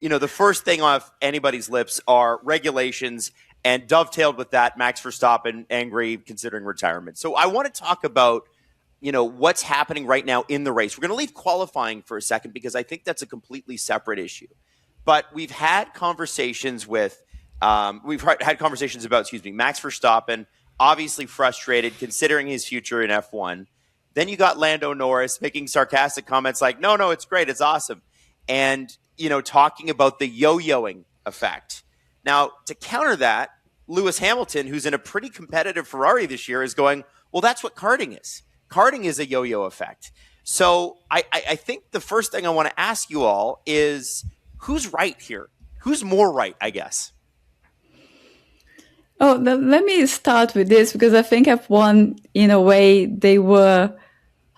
the first thing off anybody's lips are regulations, and dovetailed with that, Max Verstappen angry considering retirement. So I want to talk about, what's happening right now in the race. We're going to leave qualifying for a second because I think that's a completely separate issue. But we've had conversations about, Max Verstappen, obviously frustrated considering his future in F1. Then you got Lando Norris making sarcastic comments like, no, it's great, it's awesome. And, talking about the yo-yoing effect. Now, to counter that, Lewis Hamilton, who's in a pretty competitive Ferrari this year, is going, well, that's what karting is. Karting is a yo-yo effect. So I think the first thing I want to ask you all is, who's right here? Who's more right, I guess? Oh, let me start with this, because I think F1, in a way, they were,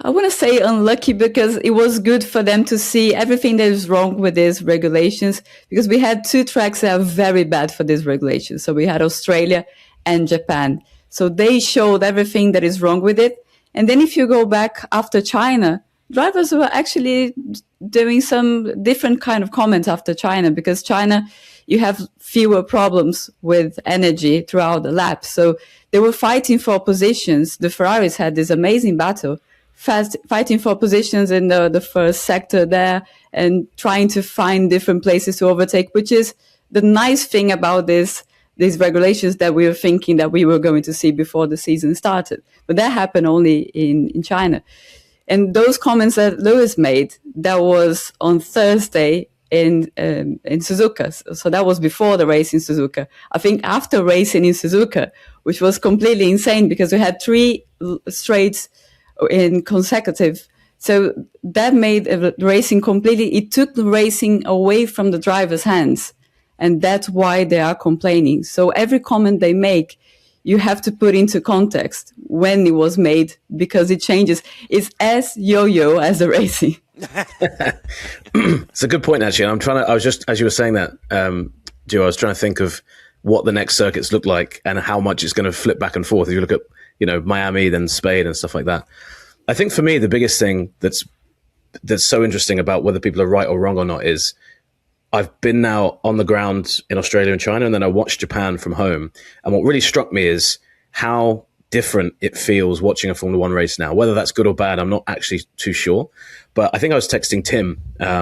I want to say unlucky, because it was good for them to see everything that is wrong with these regulations, because we had two tracks that are very bad for these regulations. So we had Australia and Japan. So they showed everything that is wrong with it. And then if you go back after China, drivers were actually doing some different kind of comments after China, because China, you have fewer problems with energy throughout the lap. So they were fighting for positions. The Ferraris had this amazing battle, fighting for positions in the first sector there and trying to find different places to overtake, which is the nice thing about these regulations that we were thinking that we were going to see before the season started. But that happened only in China. And those comments that Lewis made, that was on Thursday in Suzuka. So that was before the race in Suzuka. I think after racing in Suzuka, which was completely insane because we had 3 straights in consecutive. So that made the racing completely, it took the racing away from the driver's hands. And that's why they are complaining. So every comment they make, you have to put into context when it was made, because it changes. It's as yo-yo as the racing. It's a good point, actually. I was just, as you were saying that, Gio, I was trying to think of what the next circuits look like and how much it's going to flip back and forth. If you look at, Miami, then Spain and stuff like that. I think for me, the biggest thing that's so interesting about whether people are right or wrong or not is I've been now on the ground in Australia and China, and then I watched Japan from home. And what really struck me is how different it feels watching a Formula One race now. Whether that's good or bad, I'm not actually too sure. But I think I was texting Tim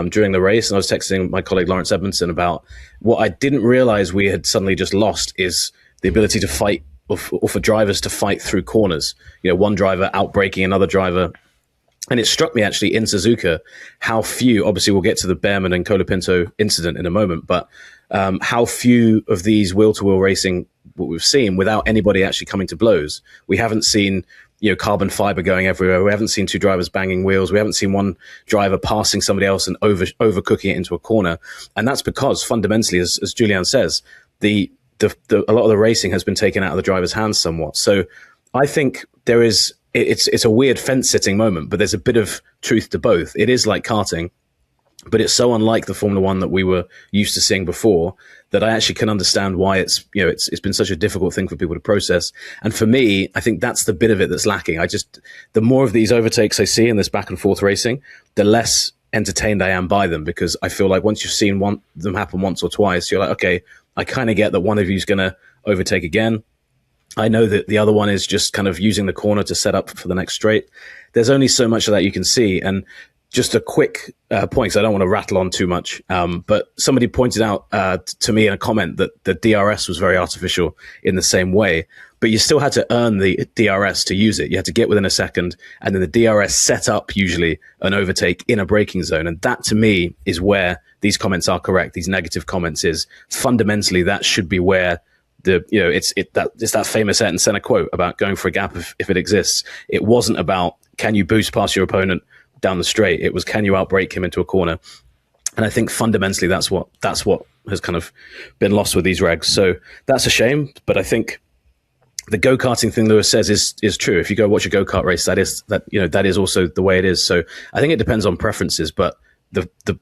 during the race, and I was texting my colleague Lawrence Edmondson about what I didn't realize we had suddenly just lost is the ability to fight, or for drivers to fight through corners. One driver outbraking another driver. And it struck me actually in Suzuka how few, obviously we'll get to the Behrman and Colapinto incident in a moment, but how few of these wheel-to-wheel racing, what we've seen, without anybody actually coming to blows. We haven't seen carbon fiber going everywhere. We haven't seen 2 drivers banging wheels. We haven't seen one driver passing somebody else and overcooking it into a corner. And that's because fundamentally, as Julianne says, a lot of the racing has been taken out of the driver's hands somewhat. So I think there is, it's a weird fence-sitting moment, but there's a bit of truth to both. It is like karting, but it's so unlike the Formula One that we were used to seeing before that I actually can understand why it's been such a difficult thing for people to process. And for me, I think that's the bit of it that's lacking. The more of these overtakes I see in this back and forth racing, the less entertained I am by them, because I feel like once you've seen them happen once or twice, you're like, okay, I kind of get that one of you is going to overtake again. I know that the other one is just kind of using the corner to set up for the next straight. There's only so much of that you can see. And just a quick point, because I don't want to rattle on too much, but somebody pointed out to me in a comment that the DRS was very artificial in the same way, but you still had to earn the DRS to use it. You had to get within a second, and then the DRS set up usually an overtake in a braking zone. And that to me is where these comments are correct. These negative comments is fundamentally that should be where it's that famous Ayrton Senna quote about going for a gap if it exists. It wasn't about can you boost past your opponent down the straight. It was can you outbrake him into a corner. And I think fundamentally that's what has kind of been lost with these regs. So that's a shame. But I think the go-karting thing Lewis says is true. If you go watch a go-kart race, that is also the way it is. So I think it depends on preferences, but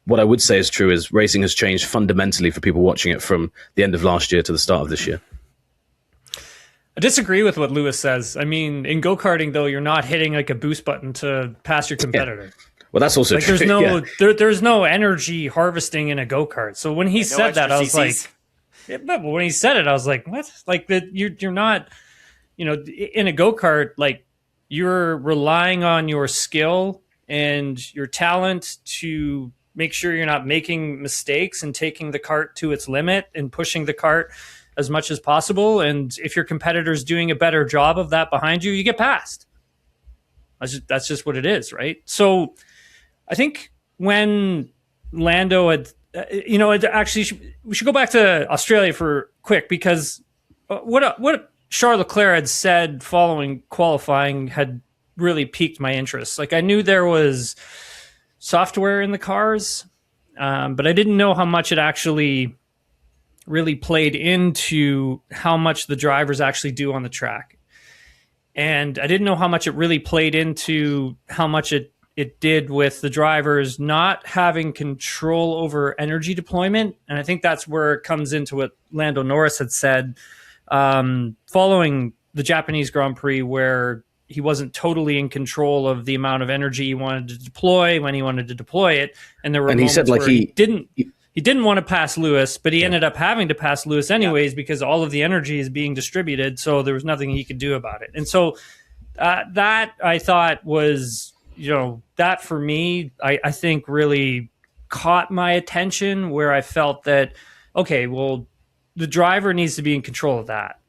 what I would say is true is racing has changed fundamentally for people watching it from the end of last year to the start of this year. I disagree with what Lewis says. I mean, in go-karting, though, you're not hitting like a boost button to pass your competitor. Well, that's also like true. there's no energy harvesting in a go-kart. So when he said that, I was like, but when he said it, I was like, what? Like that you're not, in a go-kart, like you're relying on your skill and your talent to make sure you're not making mistakes and taking the cart to its limit and pushing the cart as much as possible. And if your competitor's doing a better job of that behind you, you get passed. That's just what it is, right? So I think when Lando had, we should go back to Australia for quick, because what Charles Leclerc had said following qualifying had really piqued my interest. Like, I knew there was software in the cars, but I didn't know how much it actually really played into how much the drivers actually do on the track. And I didn't know how much it really played into how much it did with the drivers not having control over energy deployment. And I think that's where it comes into what Lando Norris had said following the Japanese Grand Prix, where he wasn't totally in control of the amount of energy he wanted to deploy when he wanted to deploy it. And there were moments he said, like, where he didn't want to pass Lewis, but he ended up having to pass Lewis anyways because all of the energy is being distributed. So there was nothing he could do about it. And so that I thought was, that for me, I think really caught my attention, where I felt that, okay, well, the driver needs to be in control of that.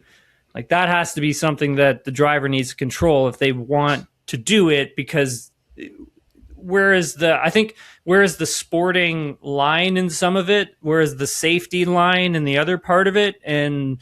Like, that has to be something that the driver needs to control if they want to do it, because where is the sporting line in some of it? Where is the safety line in the other part of it? And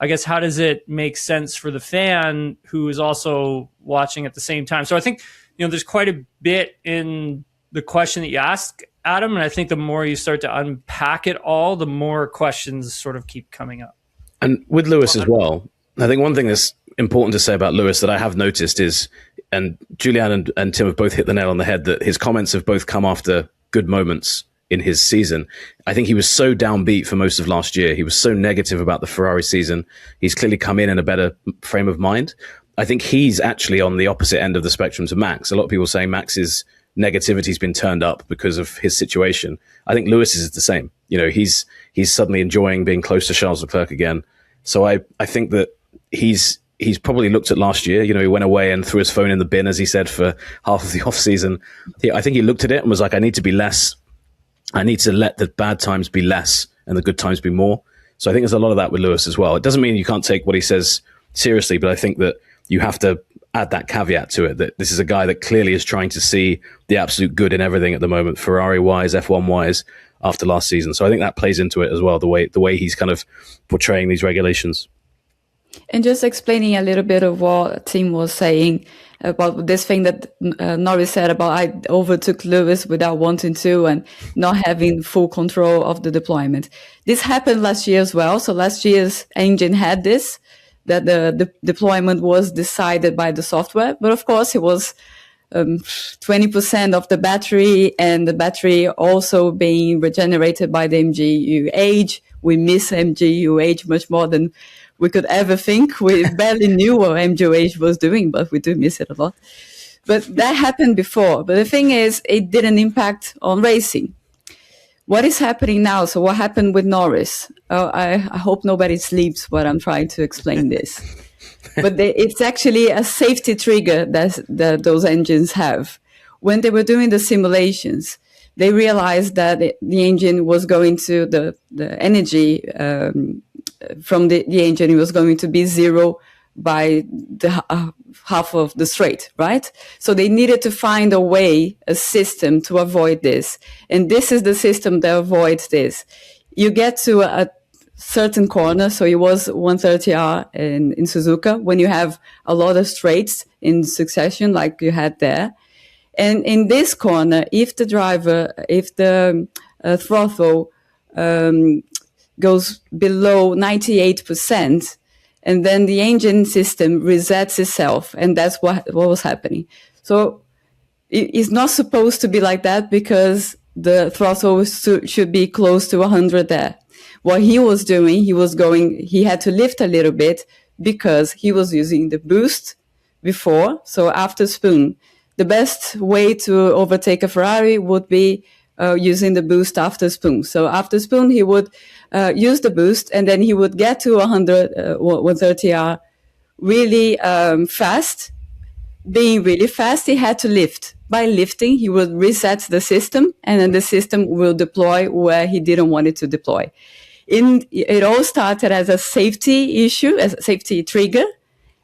I guess, how does it make sense for the fan who is also watching at the same time? So I think, there's quite a bit in the question that you asked, Adam. And I think the more you start to unpack it all, the more questions sort of keep coming up. And with Lewis as well, I think one thing that's important to say about Lewis that I have noticed is, and Julianne and Tim have both hit the nail on the head, that his comments have both come after good moments in his season. I think he was so downbeat for most of last year. He was so negative about the Ferrari season. He's clearly come in a better frame of mind. I think he's actually on the opposite end of the spectrum to Max. A lot of people saying Max's negativity's been turned up because of his situation. I think Lewis is the same. He's suddenly enjoying being close to Charles Leclerc again. So I think that he's probably looked at last year. He went away and threw his phone in the bin, as he said, for half of the off season. I think he looked at it and was like, I need to be less. I need to let the bad times be less and the good times be more. So I think there's a lot of that with Lewis as well. It doesn't mean you can't take what he says seriously, but I think that you have to add that caveat to it, that this is a guy that clearly is trying to see the absolute good in everything at the moment, Ferrari-wise, F1-wise, after last season. So I think that plays into it as well, the way he's kind of portraying these regulations. And just explaining a little bit of what Tim was saying about this thing that Norris said about I overtook Lewis without wanting to and not having full control of the deployment. This happened last year as well. So last year's engine had this, that the deployment was decided by the software. But of course, it was 20% of the battery, and the battery also being regenerated by the MGU age. We miss MGU age much more than we could ever think. We barely knew what MGU age was doing, but we do miss it a lot. But that happened before. But the thing is, it didn't impact on racing. What is happening now? So what happened with Norris? I hope nobody sleeps while I'm trying to explain this. But it's actually a safety trigger that those engines have. When they were doing the simulations, they realized that the engine was going to, the energy from the engine was going to be zero by the half of the straight, right? So they needed to find a system to avoid this. And this is the system that avoids this. You get to a certain corner, so it was 130R in Suzuka, when you have a lot of straights in succession like you had there. And in this corner, if the throttle goes below 98%, and then the engine system resets itself, and that's what was happening. So it's not supposed to be like that, because the throttle should be close to 100 there. What he was doing, he had to lift a little bit because he was using the boost before. So after spoon, the best way to overtake a Ferrari would be using the boost after spun. So after spun, he would use the boost, and then he would get to 130R really fast. Being really fast, he had to lift. By lifting, he would reset the system, and then the system will deploy where he didn't want it to deploy. It all started as a safety issue, as a safety trigger,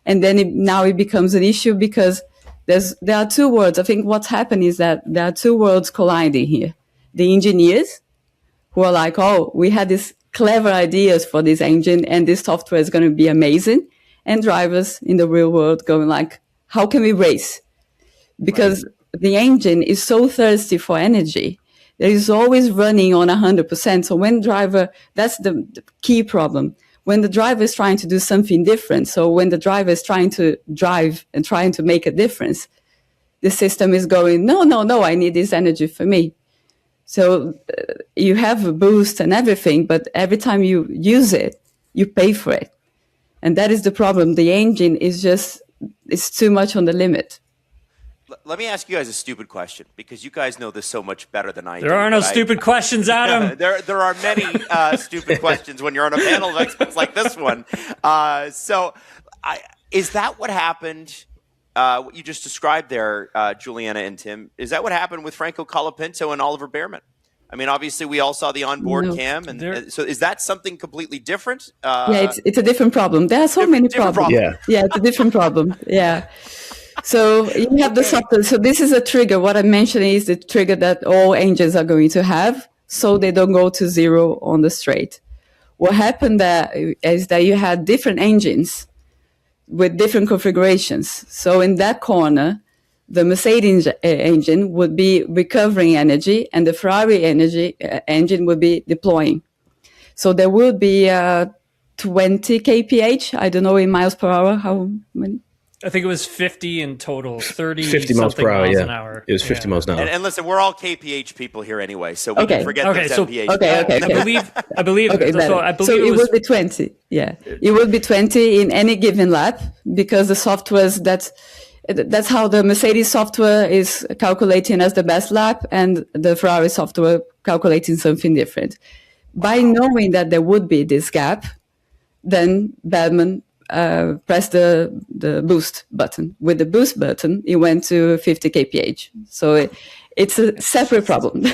and then now it becomes an issue because there are two worlds. I think what's happened is that there are two worlds colliding here. The engineers, who are like, oh, we had these clever ideas for this engine, and this software is going to be amazing, and drivers in the real world going like, how can we race? Because the engine is so thirsty for energy. It is always running on 100%. So when that's the key problem. When the driver is trying to do something different, so when the driver is trying to drive and trying to make a difference, the system is going, no, I need this energy for me. So you have a boost and everything, but every time you use it, you pay for it. And that is the problem. The engine it's too much on the limit. Let me ask you guys a stupid question, because you guys know this so much better than I do. There are no stupid questions, Adam. There are many stupid questions when you're on a panel of experts like this one. Is that what happened? What you just described there, Juliana and Tim, is that what happened with Franco Colapinto and Oliver Bearman? I mean, obviously, we all saw the onboard cam, and so is that something completely different? It's a different problem. There are so many problems. Yeah, it's a different problem. Yeah. So you have the software. So this is a trigger. What I mentioned is the trigger that all engines are going to have, so they don't go to zero on the straight. What happened there is that you had different engines with different configurations. So in that corner, the Mercedes engine would be recovering energy, and the Ferrari engine would be deploying. So there would be 20 kph. I don't know in miles per hour how many. I think it was 50 in total, 50 miles per hour. An hour. It was 50 miles an hour. And listen, we're all kph people here anyway, so we can forget the mph. I believe. So it would be 20. Yeah, it would be 20 in any given lap, because the software's that's how the Mercedes software is calculating as the best lap, and the Ferrari software calculating something different. By knowing that there would be this gap, then Bearman pressed the boost button. With the boost button, it went to 50 kph. So it's a separate problem.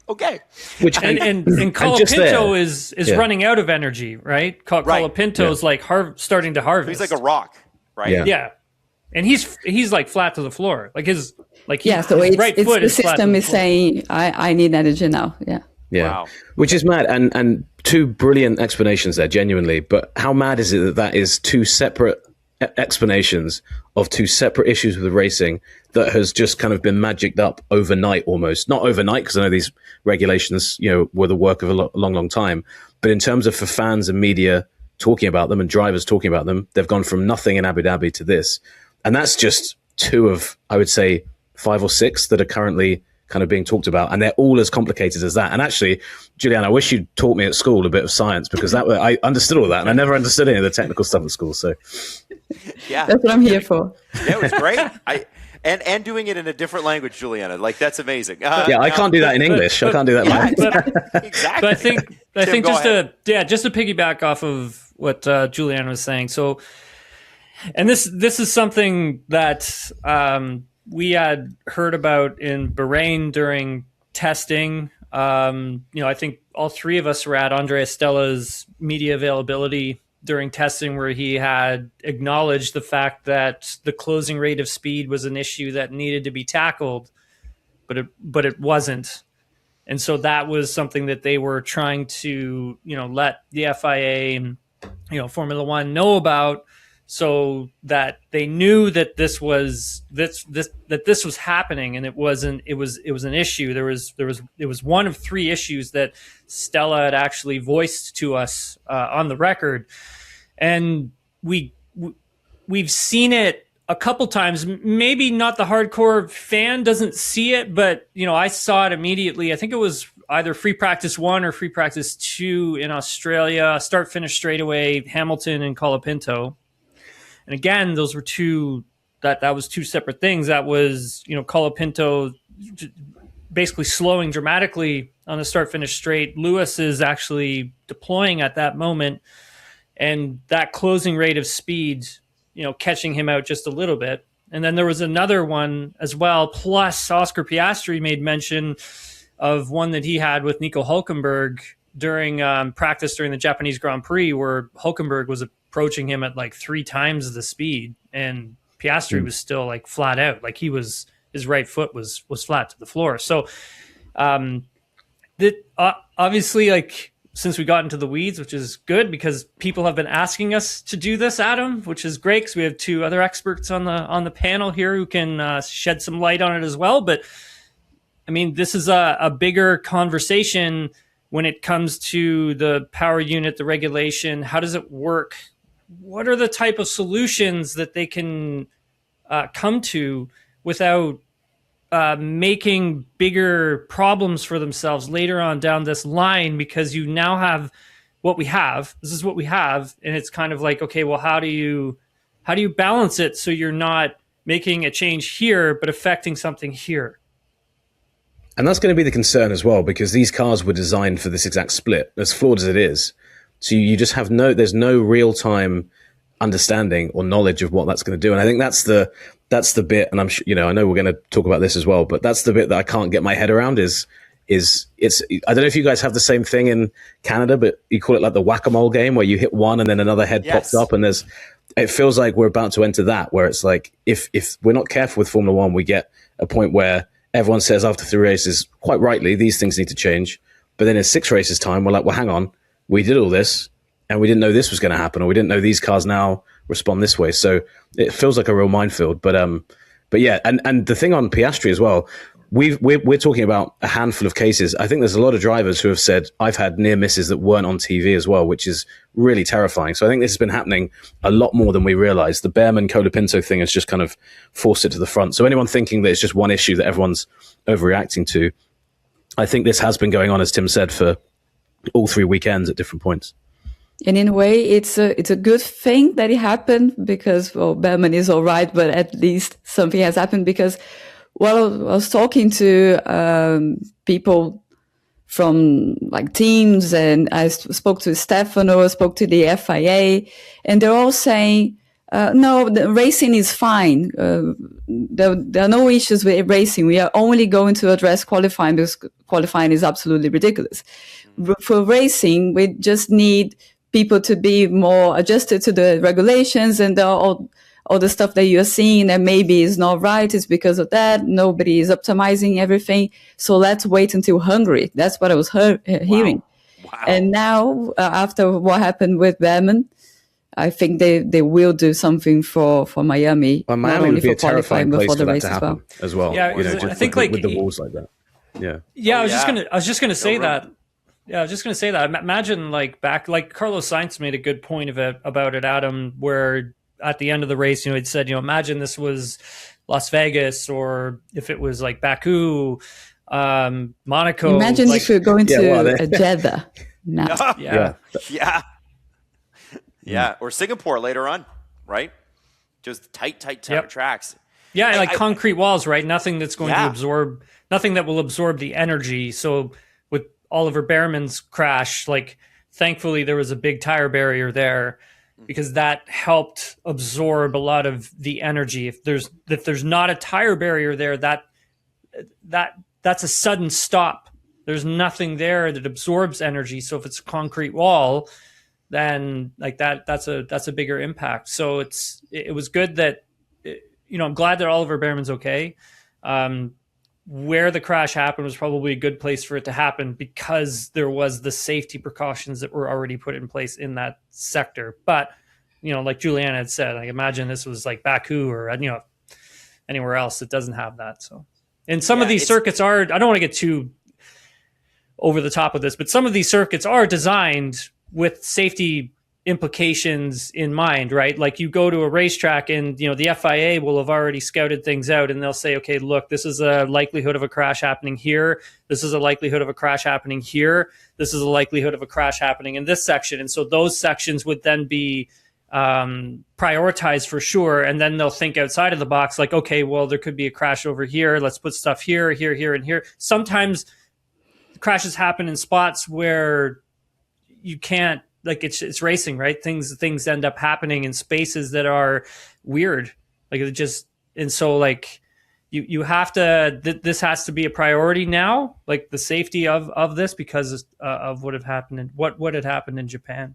Okay. And Colapinto is running out of energy, right? Colapinto's like starting to harvest. He's like a rock, right? Yeah. And he's like flat to the floor. So his right foot the is flat system to the is floor. saying I need energy now. Yeah. Yeah, Wow. Which is mad, and two brilliant explanations there, genuinely. But how mad is it that is two separate explanations of two separate issues with the racing that has just kind of been magicked up overnight, almost not overnight, because I know these regulations, were the work of a long time. But in terms of for fans and media talking about them and drivers talking about them, they've gone from nothing in Abu Dhabi to this, and that's just two of, I would say, 5 or 6 that are currently kind of being talked about, and they're all as complicated as that. And actually, Julianne, I wish you'd taught me at school a bit of science, because I understood all that, and I never understood any of the technical stuff at school. So, yeah, that's what I'm here for. Yeah, it was great. And doing it in a different language, Juliana, like that's amazing. I can't do that in English. I can't do that. Exactly. But I think just to piggyback off of what Julianne was saying. So, and this is something that we had heard about in Bahrain during testing. I think all three of us were at Andrea Stella's media availability during testing, where he had acknowledged the fact that the closing rate of speed was an issue that needed to be tackled, but it wasn't. And so that was something that they were trying to, let the FIA and, Formula One know about, so that they knew that this was happening, and it was an issue. It was one of 3 issues that Stella had actually voiced to us on the record, and we've seen it a couple times. Maybe not the hardcore fan doesn't see it, but I saw it immediately. I think it was either free practice 1 or free practice 2 in Australia, start finish straightaway, Hamilton and Colapinto. And again, those were two that was two separate things. That was, Colapinto basically slowing dramatically on the start-finish straight. Lewis is actually deploying at that moment, and that closing rate of speed, catching him out just a little bit. And then there was another one as well. Plus, Oscar Piastri made mention of one that he had with Nico Hülkenberg during practice during the Japanese Grand Prix, where Hülkenberg was approaching him at like 3 times the speed, and Piastri was still like flat out, like his right foot was flat to the floor. So, obviously, like, since we got into the weeds, which is good because people have been asking us to do this, Adam, which is great because we have 2 other experts on the panel here who can shed some light on it as well. But I mean, this is a bigger conversation when it comes to the power unit, the regulation. How does it work? What are the type of solutions that they can come to without making bigger problems for themselves later on down this line? Because you now have what we have. This is what we have, and it's kind of like, okay, well, how do you balance it so you're not making a change here but affecting something here? And that's going to be the concern as well, because these cars were designed for this exact split, as flawed as it is. So you just have there's no real time understanding or knowledge of what that's going to do. And I think that's the bit, and I'm sure, I know we're going to talk about this as well, but that's the bit that I can't get my head around is it's, I don't know if you guys have the same thing in Canada, but you call it like the whack-a-mole game where you hit one and then another head pops up, and it feels like we're about to enter that, where it's like, if we're not careful with Formula One, we get a point where everyone says after 3 races, quite rightly, these things need to change. But then in 6 races time, we're like, well, hang on, we did all this and we didn't know this was going to happen, or we didn't know these cars now respond this way. So it feels like a real minefield. But yeah, and the thing on Piastri as well, we're talking about a handful of cases. I think there's a lot of drivers who have said, I've had near misses that weren't on TV as well, which is really terrifying. So I think this has been happening a lot more than we realize. The Behrman Colapinto thing has just kind of forced it to the front. So anyone thinking that it's just one issue that everyone's overreacting to, I think this has been going on, as Tim said, for all 3 weekends at different points. And in a way, it's a good thing that it happened because, well, Behrman is all right, but at least something has happened because, well, I was talking to people from like teams, and I spoke to Stefano, I spoke to the FIA, and they're all saying, no, the racing is fine. There are no issues with racing. We are only going to address qualifying because qualifying is absolutely ridiculous. For racing, we just need people to be more adjusted to the regulations, and all the stuff that you're seeing that maybe is not right is because of that. Nobody is optimizing everything. So let's wait until Hungary. That's what I was hearing. Wow. And now, after what happened with Behrman, I think they will do something for Miami. Well, Miami would be a terrifying place for that to happen as well. Yeah, I think with the walls like that. Yeah. Yeah, I was just gonna say that. Yeah, I was just going to say that. Imagine like Carlos Sainz made a good point about it, Adam, where at the end of the race, he'd said, imagine this was Las Vegas, or if it was like Baku, Monaco. Imagine if you're going to Jeddah now. Yeah. Or Singapore later on, right? Just tight tracks. Yeah, like concrete walls, right? Nothing that's going to absorb, nothing that will absorb the energy. So with Oliver Behrman's crash, like, thankfully there was a big tire barrier there because that helped absorb a lot of the energy. If there's not a tire barrier there, that's a sudden stop. There's nothing there that absorbs energy. So if it's a concrete wall, then like that's a bigger impact. So it was good that, I'm glad that Oliver Behrman's okay. Where the crash happened was probably a good place for it to happen because there was the safety precautions that were already put in place in that sector. But, like Julianne had said, like, imagine this was like Baku or, anywhere else that doesn't have that. So, and some of these circuits I don't want to get too over the top of this, but some of these circuits are designed with safety implications in mind, right? Like you go to a racetrack and, the FIA will have already scouted things out and they'll say, okay, look, this is a likelihood of a crash happening here. This is a likelihood of a crash happening here. This is a likelihood of a crash happening in this section. And so those sections would then be prioritize for sure, and then they'll think outside of the box, like, okay, well, there could be a crash over here, let's put stuff here, and here. Sometimes crashes happen in spots where you can't, like, it's racing, right? Things end up happening in spaces that are weird, like it just, and so like you have to, this has to be a priority now, like the safety of this, because of what had happened in Japan.